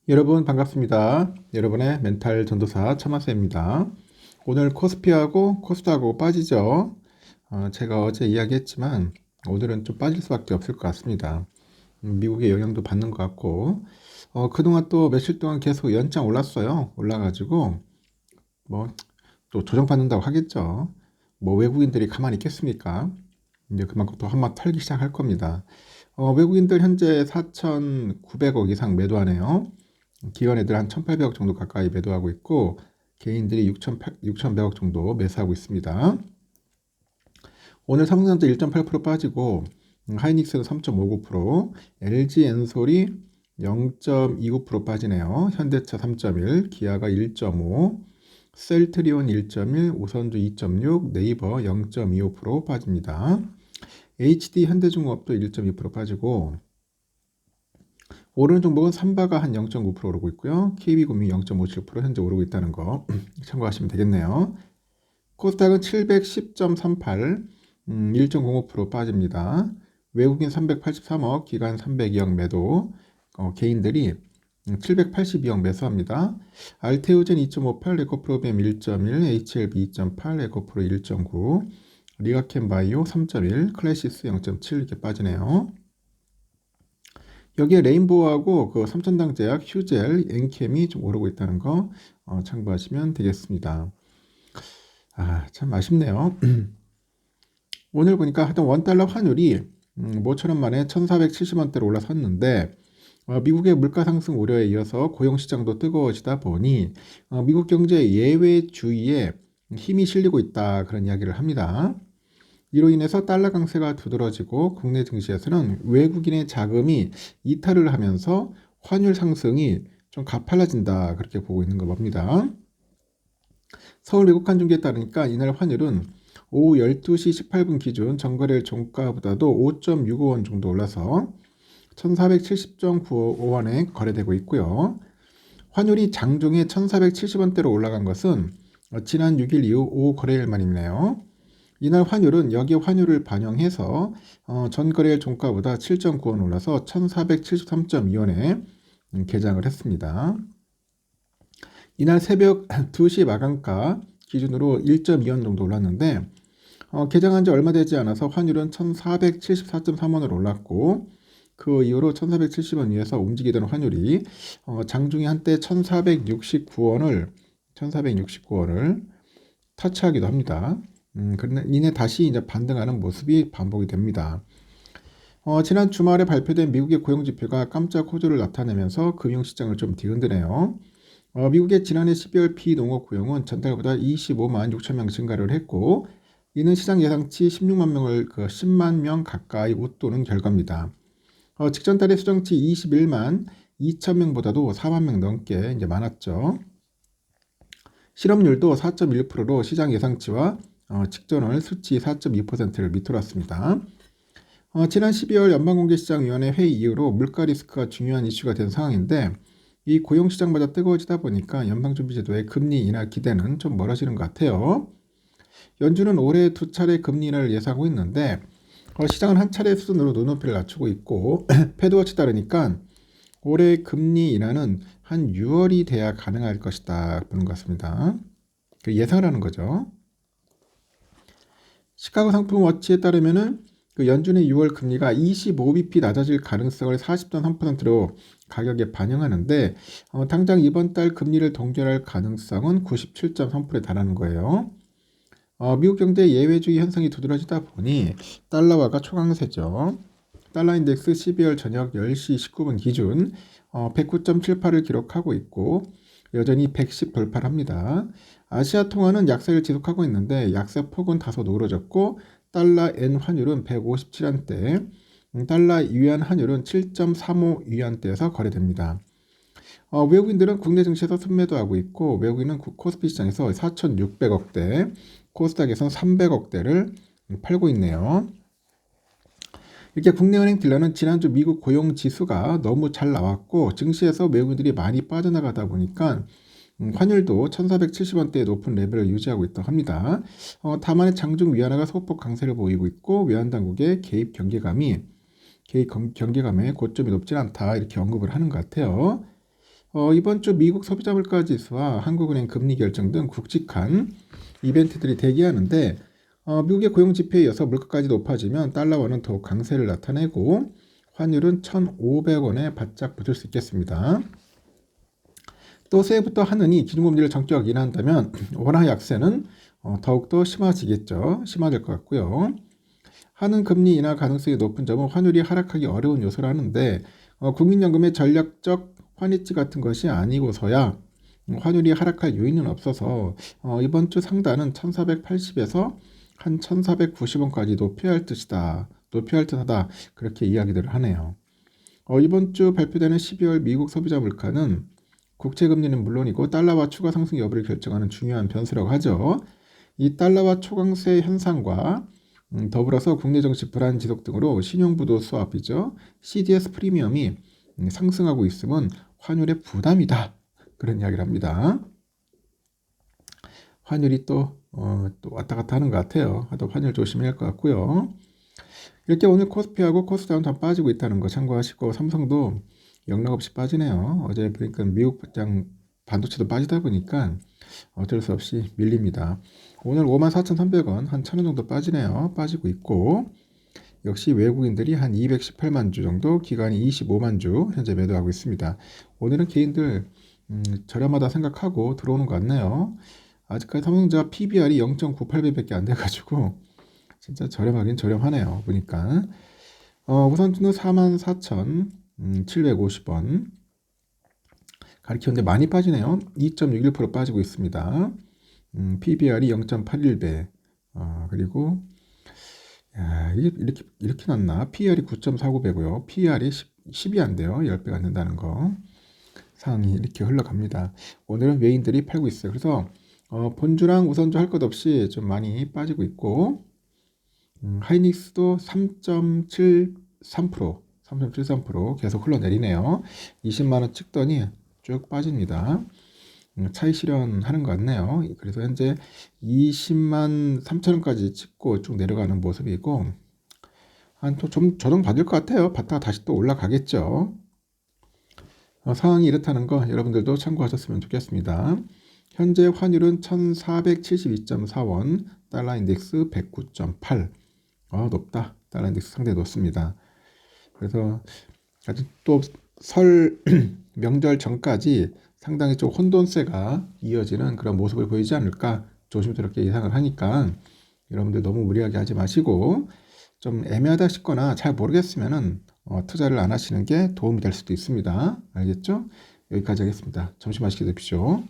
여러분 반갑습니다. 여러분의 멘탈 전도사 차마스입니다. 오늘 코스피하고 코스닥하고 빠지죠. 제가 어제 이야기했지만 오늘은 좀 빠질 수밖에 없을 것 같습니다. 미국의 영향도 받는 것 같고 그동안 또 며칠 동안 계속 연장 올랐어요. 올라가지고 뭐 또 조정받는다고 하겠죠. 뭐 외국인들이 가만히 있겠습니까? 이제 그만큼 또 한번 털기 시작할 겁니다. 외국인들 현재 4,900억 이상 매도하네요. 기관 애들 한 1,800억 정도 가까이 매도하고 있고 개인들이 6,100억 정도 매수하고 있습니다. 오늘 삼성전자 1.8% 빠지고 하이닉스는 3.59%, LG 엔솔이 0.29% 빠지네요. 현대차 3.1, 기아가 1.5, 셀트리온 1.1, 우선주 2.6, 네이버 0.25% 빠집니다. HD 현대중공업도 1.2% 빠지고 오르는 종목은 삼바가 한 0.9% 오르고 있고요. KB금융이 0.57% 현재 오르고 있다는 거 참고하시면 되겠네요. 코스닥은 710.38, 1.05% 빠집니다. 외국인 383억, 기관 302억 매도, 개인들이 782억 매수합니다. 알테오젠 2.58, 에코프로비엠 1.1, HLB 2.8, 에코프로 1.9, 리가켄바이오 3.1, 클래시스 0.7 이렇게 빠지네요. 여기에 레인보우하고 그 삼천당제약, 휴젤, 엔캠이 좀 오르고 있다는 거 참고하시면 되겠습니다. 참 아쉽네요. 오늘 보니까 하여튼 원달러 환율이 모처럼 만에 1,470원대로 올라섰는데 미국의 물가 상승 우려에 이어서 고용시장도 뜨거워지다 보니 미국 경제 예외주의에 힘이 실리고 있다 그런 이야기를 합니다. 이로 인해서 달러 강세가 두드러지고 국내 증시에서는 외국인의 자금이 이탈을 하면서 환율 상승이 좀 가팔라진다 그렇게 보고 있는 겁니다. 서울 외국환중기에 따르니까 이날 환율은 오후 12시 18분 기준 전거래일 종가보다도 5.65원 정도 올라서 1470.95원에 거래되고 있고요. 환율이 장중에 1470원대로 올라간 것은 지난 6일 이후 5 거래일 만이네요. 이날 환율은 여기 환율을 반영해서 전 거래일 종가보다 7.9원 올라서 1473.2원에 개장을 했습니다. 이날 새벽 2시 마감가 기준으로 1.2원 정도 올랐는데 개장한 지 얼마 되지 않아서 환율은 1474.3원으로 올랐고 그 이후로 1470원 위에서 움직이던 환율이 장중에 한때 1469원을 터치하기도 합니다. 그런데 이내 다시 이제 반등하는 모습이 반복이 됩니다. 지난 주말에 발표된 미국의 고용지표가 깜짝 호조를 나타내면서 금융시장을 좀 뒤흔드네요. 미국의 지난해 12월 비농업 고용은 전달보다 25만 6천 명 증가를 했고 이는 시장 예상치 10만 명 가까이 웃도는 결과입니다. 직전 달의 수정치 21만 2천 명보다도 4만 명 넘게 이제 많았죠. 실업률도 4.1%로 시장 예상치와 직전월 수치 4.2%를 밑돌았습니다. 지난 12월 연방공개시장위원회 회의 이후로 물가 리스크가 중요한 이슈가 된 상황인데 이 고용시장마다 뜨거워지다 보니까 연방준비제도의 금리 인하 기대는 좀 멀어지는 것 같아요. 연준은 올해 2차례 금리 인하를 예상하고 있는데 시장은 한 차례 수준으로 눈높이를 낮추고 있고 패드워치 따르니까 올해 금리 인하는 한 6월이 돼야 가능할 것이다 보는 것 같습니다. 예상을 하는 거죠. 시카고 상품 워치에 따르면은 그 연준의 6월 금리가 25bp 낮아질 가능성을 40.3%로 가격에 반영하는데 당장 이번 달 금리를 동결할 가능성은 97.3%에 달하는 거예요. 미국 경제 예외주의 현상이 두드러지다 보니 달러화가 초강세죠. 달러 인덱스 12월 저녁 10시 19분 기준 109.78을 기록하고 있고 여전히 110 돌파를 합니다. 아시아 통화는 약세를 지속하고 있는데 약세 폭은 다소 누그러졌고 달러 엔 환율은 157원대, 달러 위안 환율은 7.35 위안대에서 거래됩니다. 외국인들은 국내 증시에서 순매도하고 있고 외국인은 코스피 시장에서 4,600억대, 코스닥에서는 300억대를 팔고 있네요. 이렇게 국내은행 딜러는 지난주 미국 고용지수가 너무 잘 나왔고 증시에서 외국인들이 많이 빠져나가다 보니까 환율도 1470원대의 높은 레벨을 유지하고 있다고 합니다. 다만 장중 위안화가 소폭 강세를 보이고 있고 외환당국의 경계감에 고점이 높지 않다 이렇게 언급을 하는 것 같아요. 이번 주 미국 소비자 물가 지수와 한국은행 금리 결정 등 굵직한 이벤트들이 대기하는데 미국의 고용 지표에 이어서 물가까지 높아지면 달러화는 더욱 강세를 나타내고 환율은 1,500원에 바짝 붙을 수 있겠습니다. 또 새해부터 하느니 기준금리를 전격 인하한다면 원화 약세는 더욱더 심해지겠죠. 심화될 것 같고요. 하는 금리 인하 가능성이 높은 점은 환율이 하락하기 어려운 요소라는데 국민연금의 전략적 환위치 같은 것이 아니고서야 환율이 하락할 요인은 없어서 이번 주 상단은 1480에서 한 1490원까지 높여야 할 듯하다. 그렇게 이야기들을 하네요. 이번 주 발표되는 12월 미국 소비자 물가는 국채금리는 물론이고 달러화 추가 상승 여부를 결정하는 중요한 변수라고 하죠. 이 달러화 초강세 현상과 더불어서 국내 정치 불안 지속 등으로 신용부도 수합이죠. CDS 프리미엄이 상승하고 있음은 환율의 부담이다. 그런 이야기를 합니다. 환율이 또 왔다 갔다 하는 것 같아요. 하도 환율 조심해야 할 것 같고요. 이렇게 오늘 코스피하고 코스닥은 다 빠지고 있다는 거 참고하시고 삼성도 영락없이 빠지네요. 어제 보니까 미국 반도체도 빠지다 보니까 어쩔 수 없이 밀립니다. 오늘 54,300원 한 1,000원 정도 빠지네요. 빠지고 있고 역시 외국인들이 한 218만 주 정도, 기관이 25만 주 현재 매도하고 있습니다. 오늘은 개인들 저렴하다 생각하고 들어오는 것 같네요. 아직까지 삼성전자 PBR이 0.98배밖에 안 돼가지고 진짜 저렴하긴 저렴하네요. 보니까 우선주는 44,750원 가리켰는데 많이 빠지네요. 2.61% 빠지고 있습니다. PBR이 0.81배 그리고 이렇게 났나? PER이 9.49배고요. PER이 10이 안 돼요. 10배가 안 된다는 거. 상황이 이렇게 흘러갑니다. 오늘은 외인들이 팔고 있어요. 그래서 본주랑 우선주 할 것 없이 좀 많이 빠지고 있고 하이닉스도 3.73% 계속 흘러내리네요. 20만원 찍더니 쭉 빠집니다. 차익 실현하는 것 같네요. 그래서 현재 20만 3천원까지 찍고 쭉 내려가는 모습이고 한 좀 조정 받을 것 같아요. 받다가 다시 또 올라가겠죠. 상황이 이렇다는 거 여러분들도 참고하셨으면 좋겠습니다. 현재 환율은 1472.4원, 달러 인덱스 109.8. 높다. 달러 인덱스 상당히 높습니다. 그래서 아직 또 설 명절 전까지 상당히 좀 혼돈세가 이어지는 그런 모습을 보이지 않을까 조심스럽게 예상을 하니까 여러분들 너무 무리하게 하지 마시고 좀 애매하다 싶거나 잘 모르겠으면은 투자를 안 하시는 게 도움이 될 수도 있습니다. 알겠죠? 여기까지 하겠습니다. 점심 맛있게 드십시오.